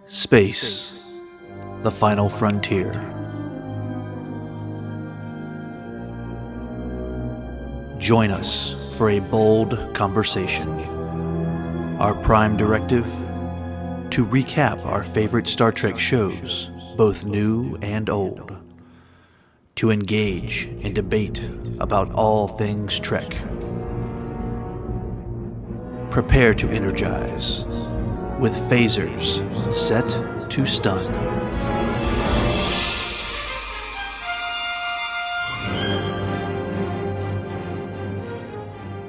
Space, the final frontier. Join us for a bold conversation. Our prime directive? To recap our favorite Star Trek shows, both new and old. To engage in debate about all things Trek. Prepare to energize with phasers set to stun.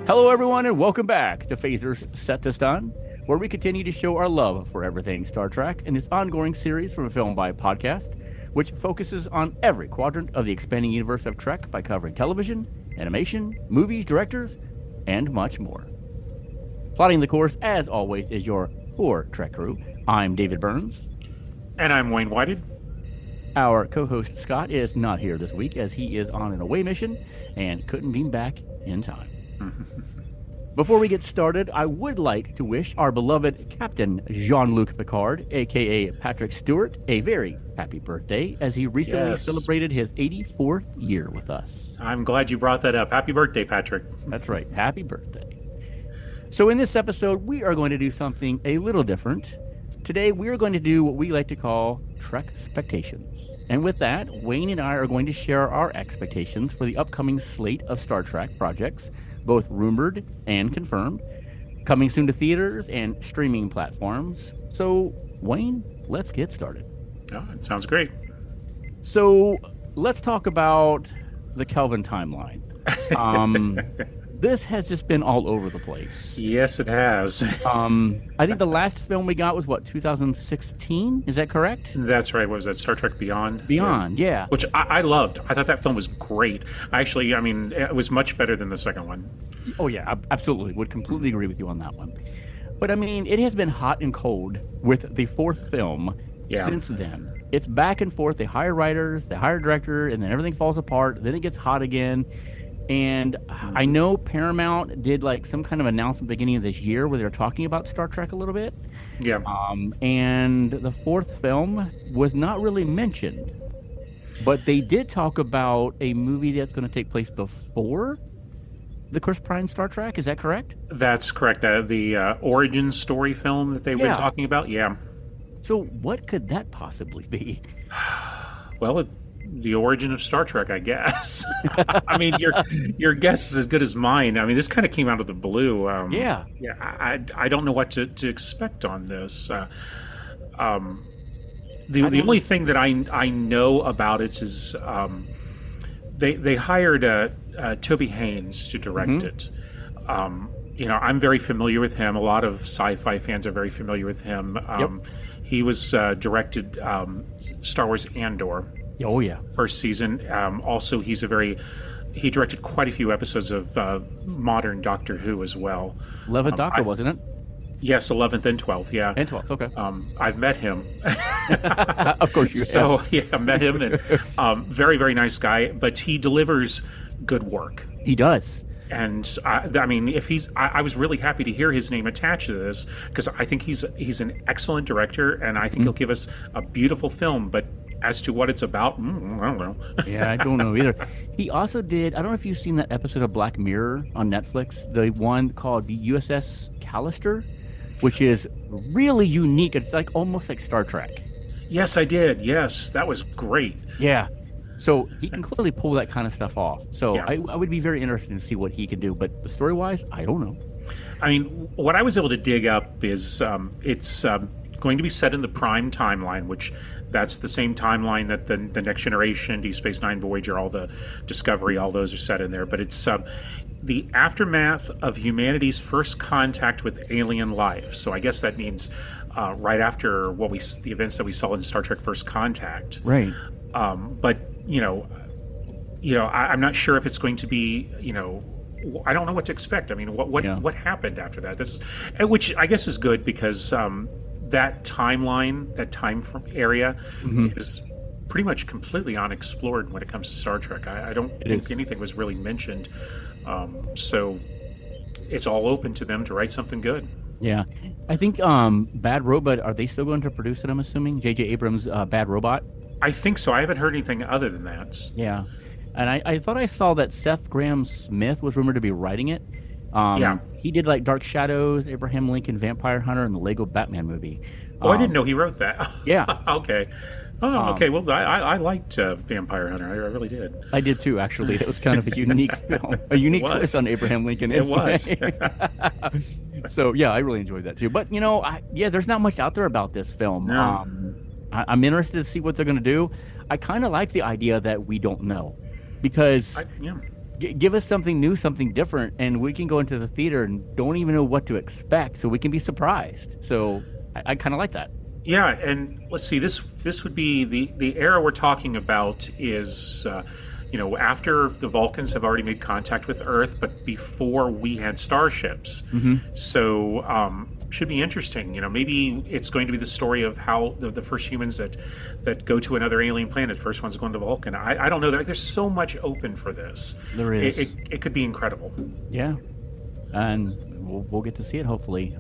Hello everyone and welcome back to Phasers Set to Stun, where we continue to show our love for everything Star Trek in this ongoing series from a Film by Podcast, which focuses on every quadrant of the expanding universe of Trek by covering television, animation, movies, directors, and much more. Plotting the course, as always, is your core Trek crew. I'm David Burns. And I'm Wayne Whited. Our co-host Scott is not here this week as he is on an away mission and couldn't be back in time. Before we get started, I would like to wish our beloved Captain Jean-Luc Picard, a.k.a. Patrick Stewart, a very happy birthday as he recently celebrated his 84th year with us. I'm glad you brought that up. Happy birthday, Patrick. That's right. Happy birthday. So in this episode, we are going to do something a little different. Today, we are going to do what we like to call Trekxpectations. And with that, Wayne and I are going to share our expectations for the upcoming slate of Star Trek projects, both rumored and confirmed, coming soon to theaters and streaming platforms. So, Wayne, let's get started. Oh, it sounds great. So, let's talk about the Kelvin timeline. This has just been all over the place. Yes, it has. I think the last film we got was, 2016? Is that correct? That's right. What was that? Star Trek Beyond? Beyond, yeah. Which I loved. I thought that film was great. Actually, it was much better than the second one. Oh, yeah, absolutely. Would completely agree with you on that one. But, it has been hot and cold with the fourth film since then. It's back and forth. They hire writers, they hire a director, and then everything falls apart. Then it gets hot again. And I know Paramount did some kind of announcement beginning of this year where they're talking about Star Trek a little bit. Yeah. And the fourth film was not really mentioned, but they did talk about a movie that's going to take place before the Chris Pine Star Trek. Is that correct? That's correct. The origin story film that they've been talking about. Yeah. So what could that possibly be? Well, the origin of Star Trek, I guess. Your guess is as good as mine. This kind of came out of the blue. I don't know what to expect on this. The only thing that I know about it is they hired Toby Haynes to direct it. I'm very familiar with him. A lot of sci-fi fans are very familiar with him. He was directed Star Wars Andor. Oh, yeah. First season. Also, he directed quite a few episodes of modern Doctor Who as well. 11th Doctor, wasn't it? Yes, 11th and 12th, yeah. And 12th, okay. I've met him. Of course you have. So, I met him, and very, very nice guy, but he delivers good work. He does. And I was really happy to hear his name attached to this because I think he's an excellent director, and I think he'll give us a beautiful film. But as to what it's about, I don't know. Yeah, I don't know either. He also did. I don't know if you've seen that episode of Black Mirror on Netflix, the one called the USS Callister, which is really unique. It's almost like Star Trek. Yes, I did. Yes, that was great. Yeah. So he can clearly pull that kind of stuff off. So Yeah. I would be very interested to see what he can do. But story-wise, I don't know. What I was able to dig up is it's going to be set in the Prime timeline, which that's the same timeline that the Next Generation, Deep Space Nine, Voyager, all the Discovery, all those are set in there. But it's the aftermath of humanity's first contact with alien life. So I guess that means right after the events that we saw in Star Trek First Contact. Right. But I'm not sure if it's going to be, I don't know what to expect. What happened after that? Which I guess is good because that timeline, that time area, is pretty much completely unexplored when it comes to Star Trek. I don't think anything was really mentioned. So it's all open to them to write something good. Yeah. I think Bad Robot, are they still going to produce it, I'm assuming? J.J. Abrams' Bad Robot? I think so. I haven't heard anything other than that. Yeah. And I thought I saw that Seth Grahame-Smith was rumored to be writing it. Yeah. He did like Dark Shadows, Abraham Lincoln, Vampire Hunter, and the Lego Batman movie. Oh, I didn't know he wrote that. Yeah. Okay. Oh, okay. Well, I liked Vampire Hunter. I really did. I did too, actually. It was kind of a unique film, a unique twist on Abraham Lincoln. It was. So, yeah, I really enjoyed that too. But, there's not much out there about this film. No. I'm interested to see what they're going to do. I kind of like the idea that we don't know, because give us something new, something different, and we can go into the theater and don't even know what to expect, so we can be surprised. So I kind of like that. Yeah, and let's see. This would be the era we're talking about is after the Vulcans have already made contact with Earth, but before we had starships. So should be interesting. Maybe it's going to be the story of how the first humans that go to another alien planet, first ones going to Vulcan. I don't know. There's so much open for this. There is. It could be incredible. Yeah, and we'll get to see it hopefully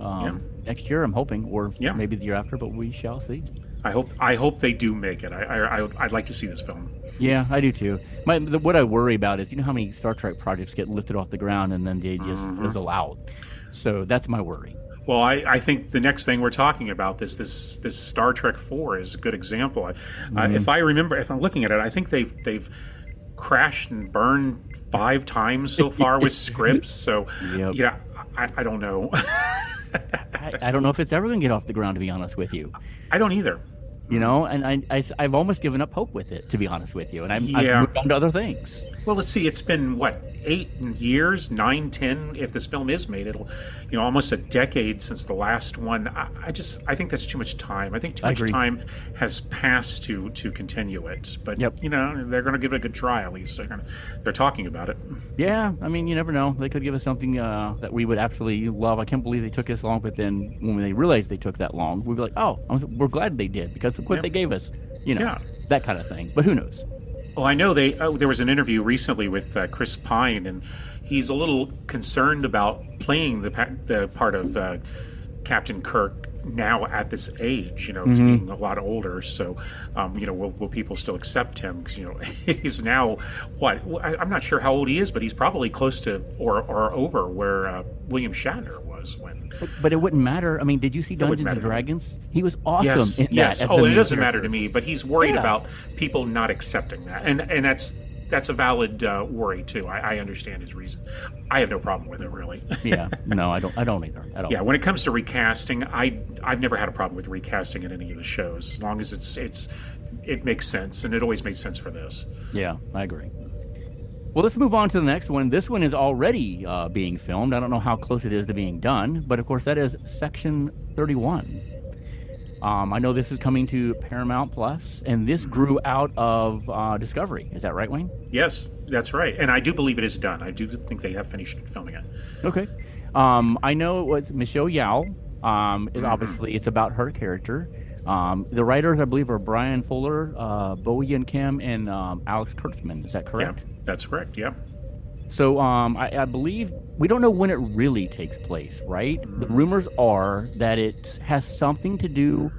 next year. I'm hoping, or maybe the year after, but we shall see. I hope they do make it. I'd like to see this film. Yeah, I do too. What I worry about is, how many Star Trek projects get lifted off the ground and then they just fizzle out. So that's my worry. Well, I think the next thing we're talking about, this Star Trek 4 is a good example. If I'm looking at it, I think they've crashed and burned 5 times so far with scripts. So I don't know. I don't know if it's ever going to get off the ground, to be honest with you. I don't either. And I've almost given up hope with it, to be honest with you. And I've moved on to other things. Well, let's see. It's been, 8 years, 9, 10, if this film is made. It'll, almost a decade since the last one. I think that's too much time. I think too much time has passed to continue it. But, they're going to give it a good try, at least. They're talking about it. Yeah, you never know. They could give us something that we would absolutely love. I can't believe they took this long, but then when they realized they took that long, we'd be like, we're glad they did, because look what they gave us. That kind of thing. But who knows? Well, I know there was an interview recently with Chris Pine, and he's a little concerned about playing the part of Captain Kirk now at this age. He's being a lot older. So, will people still accept him? Because he's now I'm not sure how old he is, but he's probably close to or over where William Shatner was when. But it wouldn't matter. I mean, did you see Dungeons and Dragons? He was awesome in that. Yes. Oh, it doesn't matter to me, but he's worried about people not accepting that, and that's a valid worry too. I understand his reason. I have no problem with it, really. No, I don't either at all. Yeah, when it comes to recasting, I've never had a problem with recasting in any of the shows, as long as it makes sense, and it always made sense for this. Yeah, I agree. Well, let's move on to the next one. This one is already being filmed. I don't know how close it is to being done, but of course that is Section 31. I know this is coming to Paramount Plus, and this grew out of Discovery. Is that right, Wayne? Yes, that's right. And I do believe it is done. I do think they have finished filming it. Okay. I know it was Michelle Yeoh. Obviously, it's about her character. The writers, I believe, are Brian Fuller, Bo Yen Kim, and Alex Kurtzman. Is that correct? Yeah, that's correct, yeah. So I believe we don't know when it really takes place, right? The rumors are that it has something to do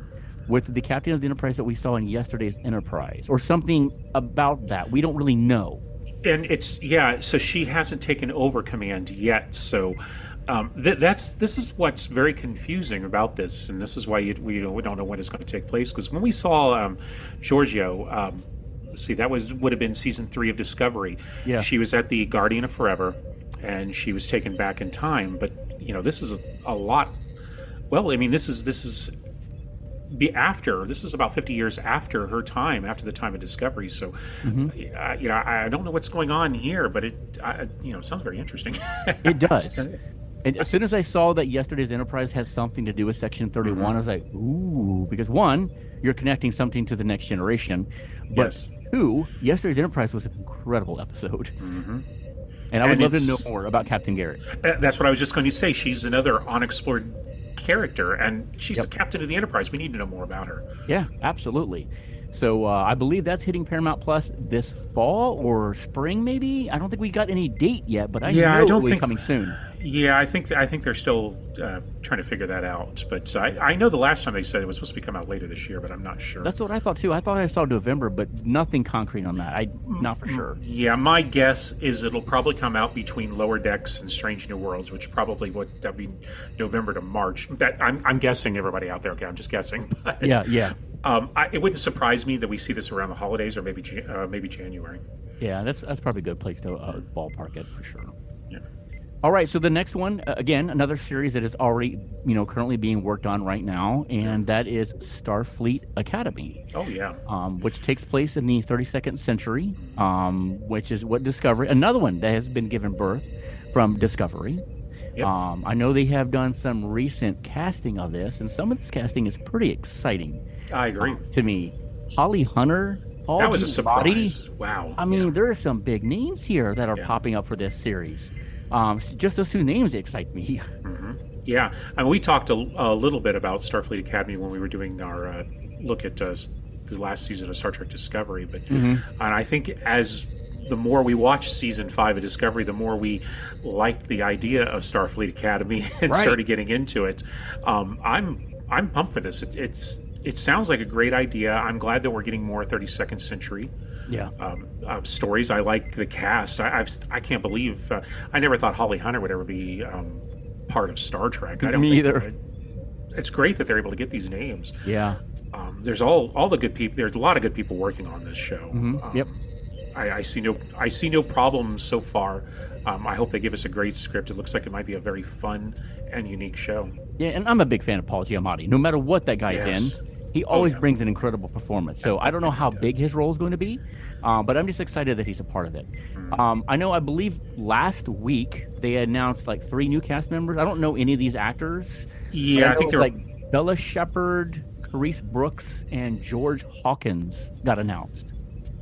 with the captain of the Enterprise that we saw in yesterday's Enterprise, or something about that. We don't really know. And so she hasn't taken over command yet. So this is what's very confusing about this, and this is why we don't know when it's going to take place. Because when we saw Giorgio. See, that would have been season 3 of Discovery. Yeah. She was at the Guardian of Forever, and she was taken back in time. But this is a lot. Well, I mean, this is about 50 years after her time, after the time of Discovery. So, I don't know what's going on here, but it sounds very interesting. It does. And as soon as I saw that yesterday's Enterprise has something to do with Section 31, I was like, ooh, because one, you're connecting something to the Next Generation. But two, yesterday's Enterprise was an incredible episode. And I would love to know more about Captain Garrett. That's what I was just going to say. She's another unexplored character, and she's the captain of the Enterprise. We need to know more about her. Yeah, absolutely. So I believe that's hitting Paramount Plus this fall or spring, maybe. I don't think we got any date yet, but I know it will be coming soon. Yeah, I think they're still trying to figure that out. But I know the last time they said it was supposed to be come out later this year, but I'm not sure. That's what I thought too. I thought I saw November, but nothing concrete on that. Not for sure. Yeah, my guess is it'll probably come out between Lower Decks and Strange New Worlds, which probably that'd be November to March. That I'm guessing. Everybody out there, okay, I'm just guessing. But, yeah. It wouldn't surprise me that we see this around the holidays or maybe January. Yeah, that's probably a good place to ballpark it for sure. Yeah. All right, so the next one, again, another series that is already, currently being worked on right now, and that is Starfleet Academy. Oh, yeah. Which takes place in the 32nd century, which is what Discovery, another one that has been given birth from Discovery. Yep. I know they have done some recent casting of this, and some of this casting is pretty exciting. I agree. To me, Holly Hunter. That was a surprise. Wow. I mean, there are some big names here that are popping up for this series. Just those two names excite me. Mm-hmm. Yeah, I mean, we talked a little bit about Starfleet Academy when we were doing our look at the last season of Star Trek Discovery. But and I think as the more we watch season 5 of Discovery, the more we liked the idea of Starfleet Academy and started getting into it. I'm pumped for this. It sounds like a great idea. I'm glad that we're getting more 32nd century stories. I like the cast. I can't believe I never thought Holly Hunter would ever be part of Star Trek. I don't Me think either. It's great that they're able to get these names. Yeah. There's all the good people. There's a lot of good people working on this show. Yep. I see no problems so far. I hope they give us a great script. It looks like it might be a very fun and unique show. Yeah, and I'm a big fan of Paul Giamatti. No matter what that guy's in, he always brings an incredible performance. So I don't know how big his role is going to be, but I'm just excited that he's a part of it. I believe last week they announced like 3 new cast members. I don't know any of these actors. Yeah, I think they're like Bella Shepherd, Carice Brooks, and George Hawkins got announced.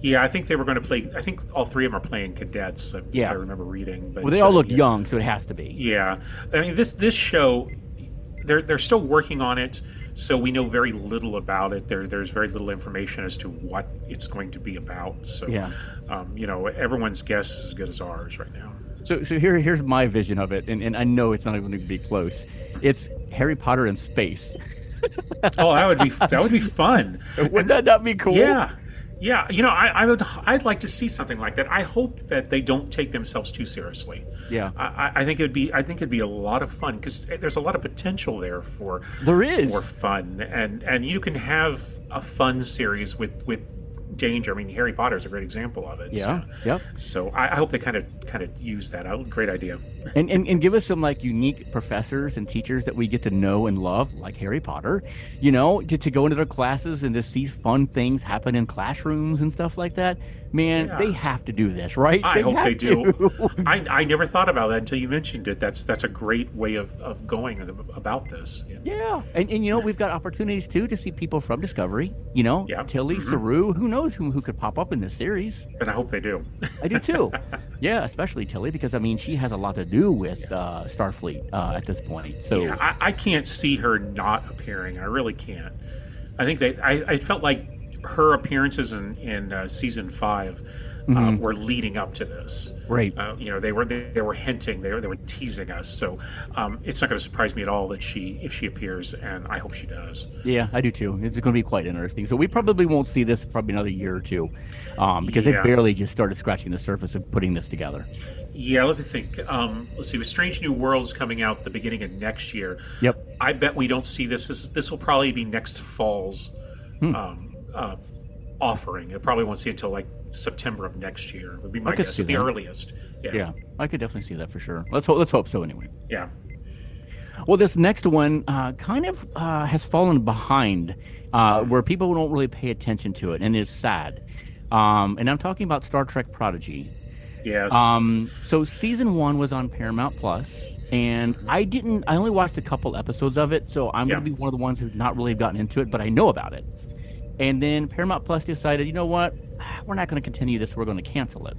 Yeah, I think they were going to play. I think all 3 of them are playing cadets. If I remember reading. But, well, they all look young, so it has to be. Yeah, I mean this show, they're still working on it, so we know very little about it. There's very little information as to what it's going to be about. So everyone's guess is as good as ours right now. So here's my vision of it, and I know it's not even going to be close. It's Harry Potter in space. Oh, that would be fun. Would that not be cool? Yeah, I'd like to see something like that. I hope that they don't take themselves too seriously. Yeah, I think it'd be a lot of fun because there's a lot of potential there for fun, and you can have a fun series with danger. I mean, Harry Potter is a great example of it. Yeah, So I hope they kind of use that. Great idea. And give us some like unique professors and teachers that we get to know and love, like Harry Potter. To go into their classes and to see fun things happen in classrooms and stuff like that. Man, they have to do this, right? I hope they do. I never thought about that until you mentioned it. That's a great way of going about this. Yeah. And we've got opportunities too to see people from Discovery. Tilly, Saru, who knows who could pop up in this series. And I hope they do. I do too. Yeah, especially Tilly, because I mean she has a lot to do with Starfleet at this point. So yeah, I can't see her not appearing. I really can't. I think I felt like her appearances in season 5 were leading up to this. Right. They were hinting, they were teasing us. So it's not going to surprise me at all that if she appears, and I hope she does. Yeah, I do too. It's going to be quite interesting. So we probably won't see this probably another year or two, because they barely just started scratching the surface of putting this together. Yeah, let me think. Let's see. With Strange New Worlds coming out the beginning of next year, I bet we don't see this. This will probably be next fall's offering. I probably won't see it until like September of next year. Would be my guess at the earliest. Yeah, I could definitely see that for sure. Let's hope so anyway. Yeah. Well, this next one kind of has fallen behind, where people don't really pay attention to it, and is sad. And I'm talking about Star Trek Prodigy. Yes. So season 1 was on Paramount Plus, and I only watched a couple episodes of it, so I'm going to be one of the ones who's not really gotten into it, but I know about it. And then Paramount Plus decided, you know what, we're not going to continue this, we're going to cancel it.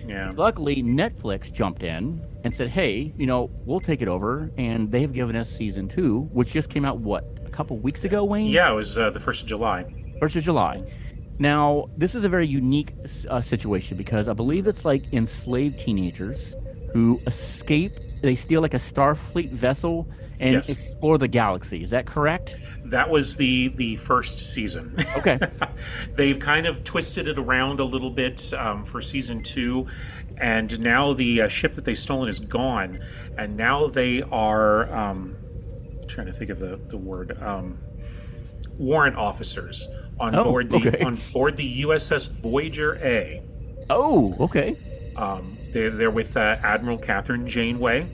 Yeah. Luckily, Netflix jumped in and said, hey, we'll take it over, and they have given us season 2, which just came out, a couple weeks ago, Wayne? Yeah, it was the 1st of July. 1st of July. Now, this is a very unique situation because I believe it's like enslaved teenagers who escape. They steal like a Starfleet vessel and Yes. explore the galaxy. Is that correct? That was the first season. Okay. They've kind of twisted it around a little bit for season 2, and now the ship that they've stolen is gone, and now they are trying to think of the word warrant officers on board the USS Voyager A. Oh, okay. They're with Admiral Catherine Janeway,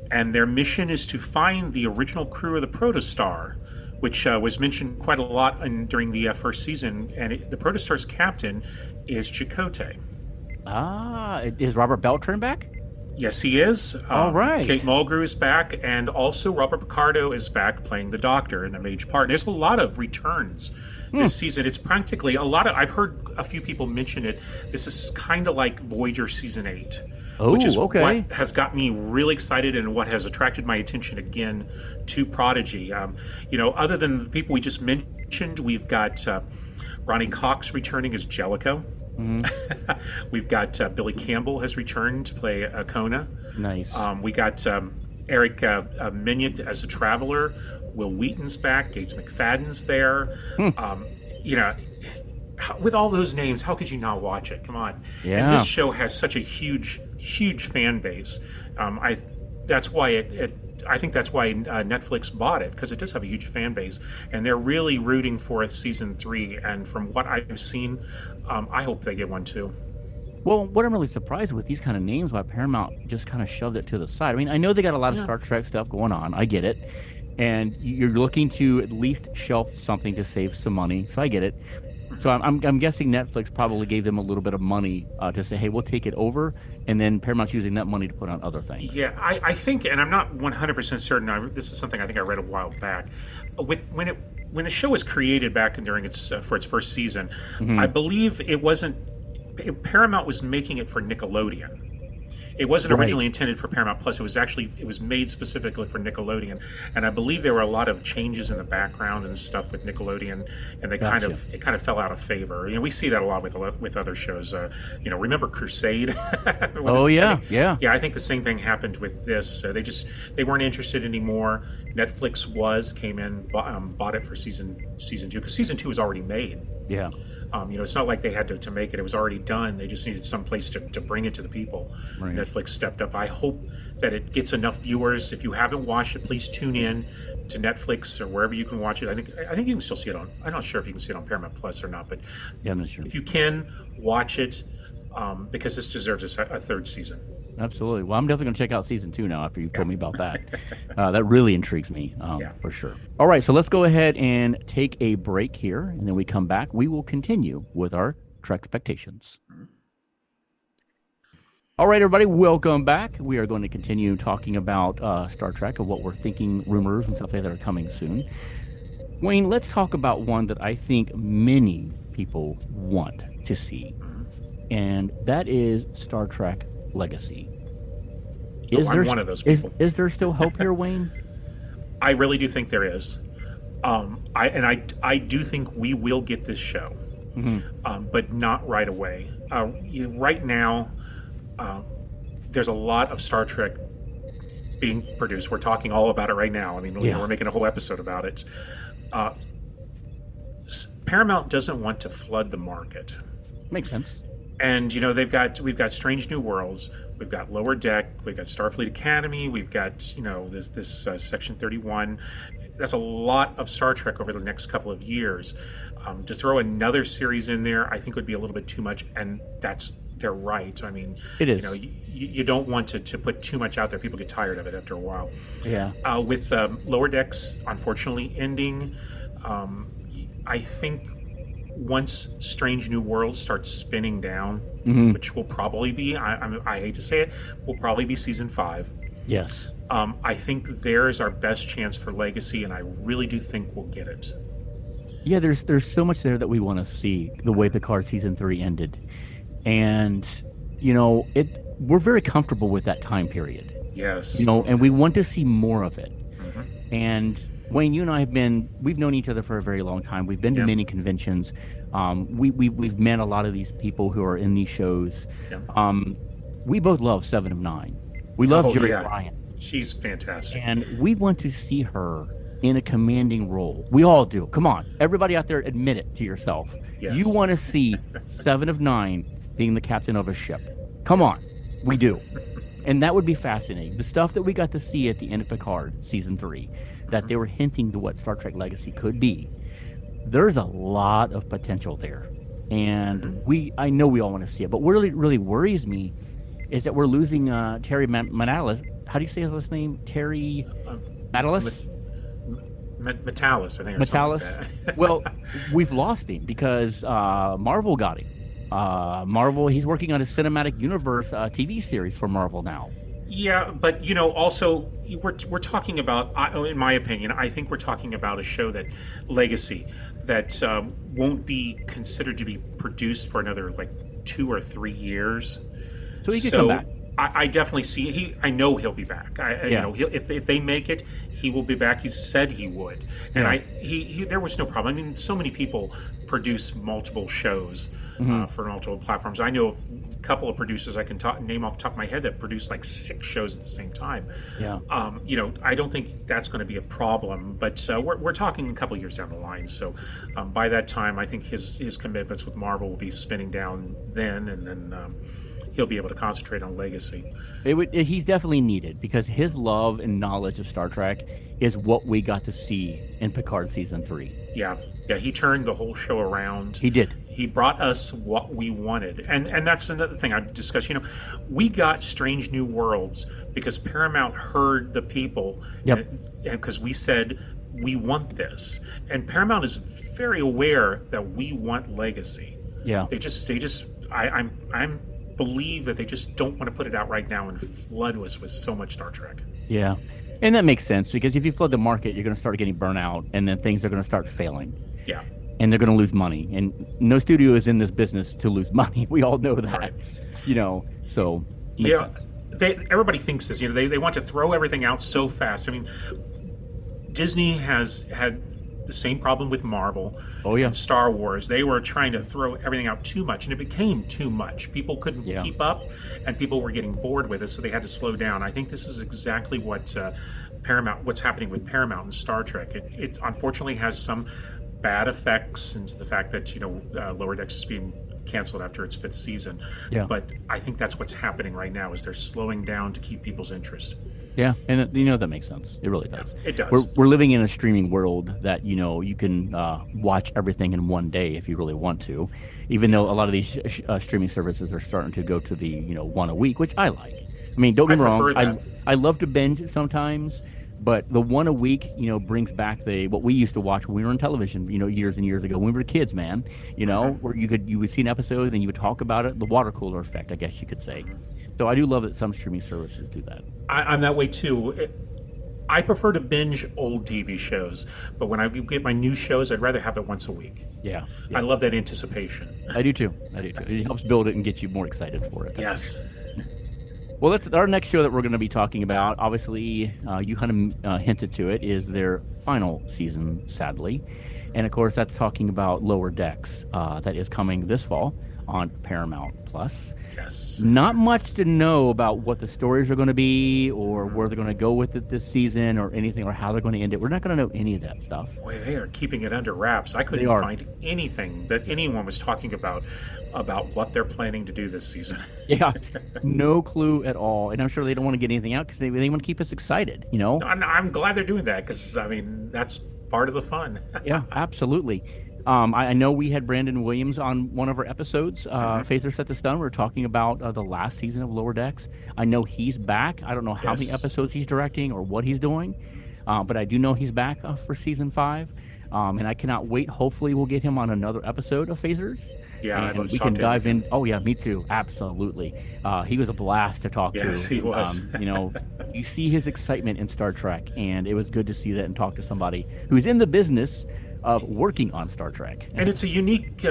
and their mission is to find the original crew of the Protostar, which was mentioned quite a lot during the first season. And the Protostar's captain is Chakotay. Ah, is Robert Beltran back? Yes, he is. All right. Kate Mulgrew is back, and also Robert Picardo is back playing the Doctor in a major part. And there's a lot of returns this season. It's practically I've heard a few people mention it. This is kind of like Voyager Season 8. Which is what has got me really excited and what has attracted my attention again to Prodigy. Other than the people we just mentioned, we've got Ronnie Cox returning as Jellicoe. We've got Billy Campbell has returned to play Kona. Nice. We got Eric Minion as a Traveler. Will Wheaton's back. Gates McFadden's there. With all those names, how could you not watch it? Come on. Yeah. And this show has such a huge fan base. I think that's why Netflix bought it, because it does have a huge fan base, and they're really rooting for season 3. And from what I've seen, I hope they get one too. Well, what I'm really surprised with these kind of names, why Paramount just kind of shoved it to the side. I mean, I know they got a lot of Star Trek stuff going on. I get it. And you're looking to at least shelf something to save some money. So I get it. So I'm guessing Netflix probably gave them a little bit of money to say, hey, we'll take it over. And then Paramount's using that money to put on other things. Yeah, I think, and I'm not 100% certain, this is something I think I read a while back. When the show was created back during for its first season, I believe Paramount was making it for Nickelodeon. It wasn't originally intended for Paramount Plus. It was made specifically for Nickelodeon, and I believe there were a lot of changes in the background and stuff with Nickelodeon, and it kind of fell out of favor. We see that a lot with other shows. Remember Crusade? Yeah. I think the same thing happened with this. They weren't interested anymore. Netflix came in, bought it for season 2, because season 2 was already made. Yeah. It's not like they had to make it. It was already done. They just needed some place to bring it to the people. Right. Netflix stepped up. I hope that it gets enough viewers. If you haven't watched it, please tune in to Netflix or wherever you can watch it. I think you can still see it on. I'm not sure if you can see it on Paramount Plus or not, but I'm not sure. If you can, watch it, because this deserves a third season. Absolutely. Well, I'm definitely going to check out season 2 now after you've told me about that. That really intrigues me, for sure. All right, so let's go ahead and take a break here, and then we come back. We will continue with our Trekxpectations. All right, everybody, welcome back. We are going to continue talking about Star Trek and what we're thinking, rumors and stuff like that are coming soon. Wayne, let's talk about one that I think many people want to see, and that is Star Trek Legacy. I'm one of those people. Is there still hope here, Wayne? I really do think there is. I do think we will get this show, but not right away. Right now, there's a lot of Star Trek being produced. We're talking all about it right now. I mean, we're making a whole episode about it. Paramount doesn't want to flood the market. Makes sense. And we've got Strange New Worlds, we've got Lower Deck, we've got Starfleet Academy, we've got this Section 31. That's a lot of Star Trek over the next couple of years. To throw another series in there, I think would be a little bit too much, and they're right. I mean, it is. You don't want to put too much out there. People get tired of it after a while. Yeah. With Lower Decks, unfortunately, ending, I think once Strange New Worlds starts spinning down, which will probably be, I hate to say it, will probably be season 5. Yes. I think there is our best chance for Legacy, and I really do think we'll get it. Yeah, there's so much there that we want to see, the way Picard season 3 ended. And, we're very comfortable with that time period. Yes. And we want to see more of it. And Wayne, you and I we've known each other for a very long time. We've been to Yeah. many conventions. We've met a lot of these people who are in these shows. Yeah. We both love Seven of Nine. We love Jerry Ryan. She's fantastic. And we want to see her in a commanding role. We all do. Come on. Everybody out there, admit it to yourself. Yes. You want to see Seven of Nine being the captain of a ship. Come on. We do. And that would be fascinating. The stuff that we got to see at the end of Picard, Season 3, that they were hinting to what Star Trek Legacy could be, there's a lot of potential there. And I know we all want to see it. But what really worries me is that we're losing Terry Matalas. How do you say his last name? Terry Matalas? Metalis, I think. Metalis. Like Well, we've lost him because Marvel got him. Marvel, he's working on a cinematic universe TV series for Marvel now. Yeah, but also we're talking about, in my opinion, I think we're talking about a show that Legacy that won't be considered to be produced for another 2 or 3 years. So he could come back. I definitely see. I know he'll be back. If they make it, he will be back. He said he would, and there was no problem. I mean, so many people produce multiple shows for multiple platforms. I know of a couple of producers I can name off the top of my head that produce 6 shows at the same time. Yeah. I don't think that's going to be a problem. But we're talking a couple of years down the line. So by that time, I think his commitments with Marvel will be spinning down then, and then. He'll be able to concentrate on Legacy. He's definitely needed because his love and knowledge of Star Trek is what we got to see in Picard Season 3. Yeah. He turned the whole show around. He did. He brought us what we wanted. And that's another thing I discussed. We got Strange New Worlds because Paramount heard the people. Yep. And because we said, we want this. And Paramount is very aware that we want Legacy. Yeah. They just I'm believe that they just don't want to put it out right now and flood us with so much Star Trek. Yeah. And that makes sense because if you flood the market, you're going to start getting burnout and then things are going to start failing. Yeah. And they're going to lose money. And no studio is in this business to lose money. We all know that. Right. So makes sense. Everybody thinks this. They want to throw everything out so fast. I mean, Disney has had the same problem with Marvel and Star Wars. They were trying to throw everything out too much, and it became too much. People couldn't keep up, and people were getting bored with it, so they had to slow down. I think this is exactly what's happening with Paramount and Star Trek. It unfortunately has some bad effects into the fact that Lower Decks is being canceled after its 5th season. Yeah. But I think that's what's happening right now is they're slowing down to keep people's interest. Yeah, and that makes sense. It really does. Yeah, it does. We're living in a streaming world that you can watch everything in one day if you really want to. Even though a lot of these streaming services are starting to go to the one a week, which I like. I mean, don't get me wrong. I love to binge sometimes, but the one a week brings back what we used to watch when we were on television. Years and years ago when we were kids, man. Where you would see an episode and you would talk about it. The water cooler effect, I guess you could say. So I do love that some streaming services do that. I'm that way too. I prefer to binge old TV shows, but when I get my new shows, I'd rather have it once a week. Yeah. I love that anticipation. I do too. It helps build it and get you more excited for it. Yes. Well, that's our next show that we're going to be talking about. Obviously, you kind of hinted to it, is their final season, sadly. And of course, that's talking about Lower Decks. That is coming this fall on Paramount Plus. Yes. Not much to know about what the stories are going to be or where they're going to go with it this season or anything or how they're going to end it. We're not going to know any of that stuff. Boy, they are keeping it under wraps. I couldn't find anything that anyone was talking about what they're planning to do this season. Yeah, no clue at all. And I'm sure they don't want to get anything out because they want to keep us excited, I'm glad they're doing that because, that's part of the fun. Yeah, absolutely. I know we had Brandon Williams on one of our episodes. Phaser Set the Stun. We were talking about the last season of Lower Decks. I know he's back. I don't know how many episodes he's directing or what he's doing, but I do know he's back for season 5. And I cannot wait. Hopefully, we'll get him on another episode of Phasers. Yeah, and we can dive in. Oh yeah, me too. Absolutely. He was a blast to talk to. Yes, he was. You see his excitement in Star Trek, and it was good to see that and talk to somebody who's in the business of working on Star Trek. And it's a unique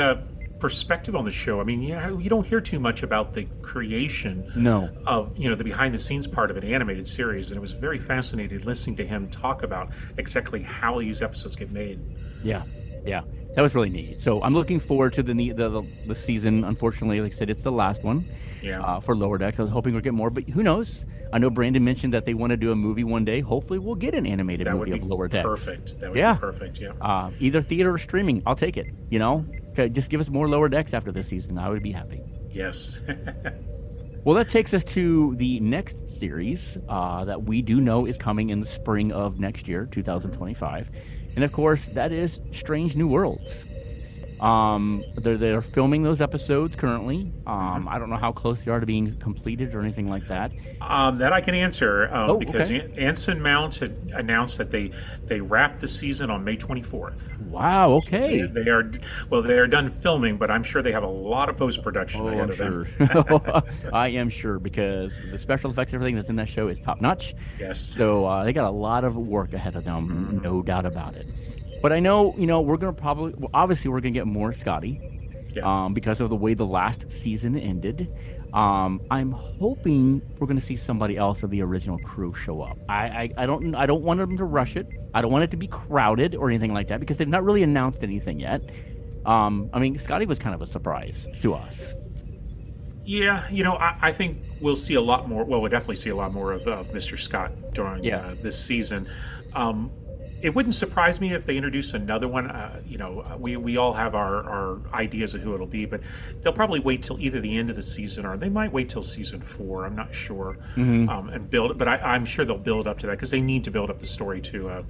perspective on the show. I mean, you don't hear too much about the creation No. of, the behind the scenes part of an animated series, and it was very fascinating listening to him talk about exactly how these episodes get made. Yeah, that was really neat. So I'm looking forward to the season. Unfortunately, like I said, it's the last one. Yeah. For Lower Decks. I was hoping we'd get more, but who knows? I know Brandon mentioned that they want to do a movie one day. Hopefully, we'll get an animated movie of Lower Decks. Perfect. That would be perfect. Yeah. Either theater or streaming. I'll take it. Okay, just give us more Lower Decks after this season. I would be happy. Yes. Well, that takes us to the next series that we do know is coming in the spring of next year, 2025. And of course, that is Strange New Worlds. They're filming those episodes currently. I don't know how close they are to being completed or anything like that. That I can answer because okay. Anson Mount had announced that they wrapped the season on May 24th. Wow. Okay. So they are done filming, but I'm sure they have a lot of post production ahead of them. I am sure, because the special effects, everything that's in that show is top notch. Yes. So they got a lot of work ahead of them, no doubt about it. But I know, we're going to obviously we're going to get more Scotty because of the way the last season ended. I'm hoping we're going to see somebody else of the original crew show up. I don't want them to rush it. I don't want it to be crowded or anything like that, because they've not really announced anything yet. Scotty was kind of a surprise to us. Yeah, I think we'll see a lot more. Well, we'll definitely see a lot more of Mr. Scott during this season. It wouldn't surprise me if they introduce another one. We all have our ideas of who it'll be, but they'll probably wait till either the end of the season, or they might wait till season 4. I'm not sure, and build. But I'm sure they'll build up to that, because they need to build up the story to.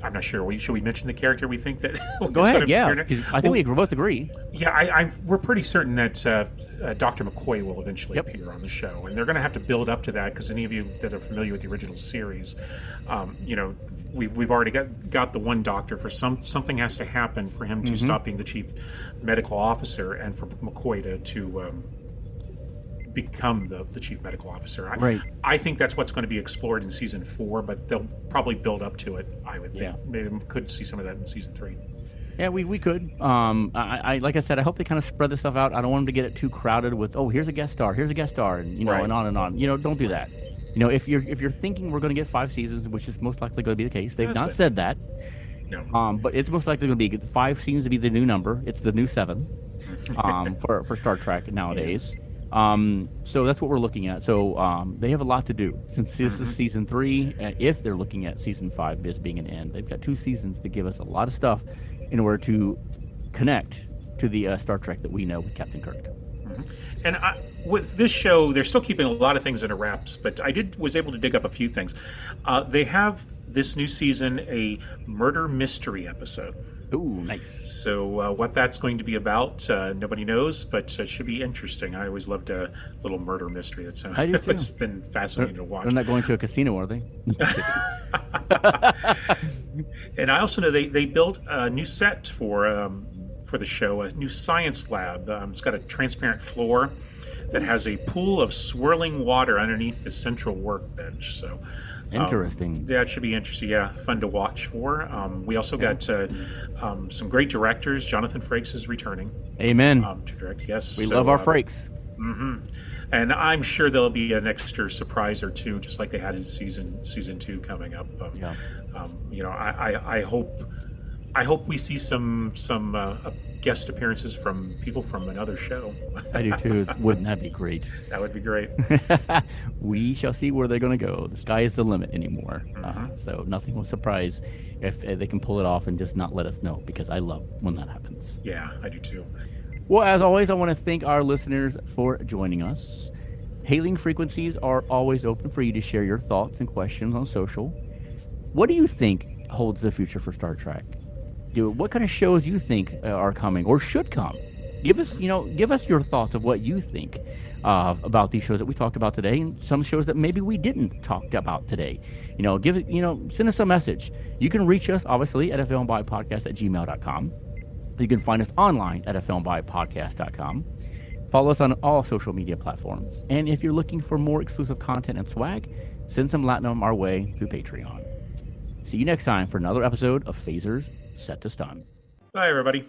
I'm not sure. Should we mention the character we think that? Go ahead. Yeah, I think we both agree. Yeah, we're pretty certain that Dr. McCoy will eventually appear on the show, and they're going to have to build up to that, because any of you that are familiar with the original series, we've already got the one doctor. For something has to happen for him to stop being the chief medical officer, and for McCoy to become the chief medical officer. I think that's what's going to be explored in season 4, but they'll probably build up to it, I would think. Maybe we could see some of that in season 3. Yeah, we could. I like I said, I hope they kind of spread this stuff out. I don't want them to get it too crowded with, here's a guest star, and and on and on. Don't do that. If you're thinking we're going to get 5 seasons, which is most likely going to be the case, they've not said that. No. But it's most likely going to be 5 seems to be the new number. It's the new 7 for Star Trek nowadays. Yeah. So that's what we're looking at. So they have a lot to do, since this is season 3. If they're looking at season 5 as being an end, they've got 2 seasons to give us a lot of stuff in order to connect to the Star Trek that we know with Captain Kirk. And with this show, they're still keeping a lot of things under wraps, but I was able to dig up a few things. They have this new season a murder mystery episode. Ooh, nice. So what that's going to be about, nobody knows, but it should be interesting. I always loved a little murder mystery. It's been fascinating to watch. They're not going to a casino, are they? And I also know they built a new set for the show, a new science lab. It's got a transparent floor that has a pool of swirling water underneath the central workbench. So interesting. That should be interesting. Yeah, fun to watch for. We also got some great directors. Jonathan Frakes is returning. Amen. To direct. Yes, we love our Frakes. And I'm sure there'll be an extra surprise or two, just like they had in season 2 coming up. I hope we see some guest appearances from people from another show. I do too. Wouldn't that be great? That would be great. We shall see where they're going to go. The sky is the limit anymore. So nothing will surprise if they can pull it off and just not let us know, because I love when that happens. Yeah, I do too. Well, as always, I want to thank our listeners for joining us. Hailing frequencies are always open for you to share your thoughts and questions on social. What do you think holds the future for Star Trek? What kind of shows you think are coming or should come? Give us your thoughts of what you think about these shows that we talked about today, and some shows that maybe we didn't talk about today. Send us a message. You can reach us obviously at afilmbypodcast@gmail.com. You can find us online at afilmbypodcast.com. Follow us on all social media platforms. And if you're looking for more exclusive content and swag, send some Latinum our way through Patreon. See you next time for another episode of Phasers Set to Stun. Bye, everybody.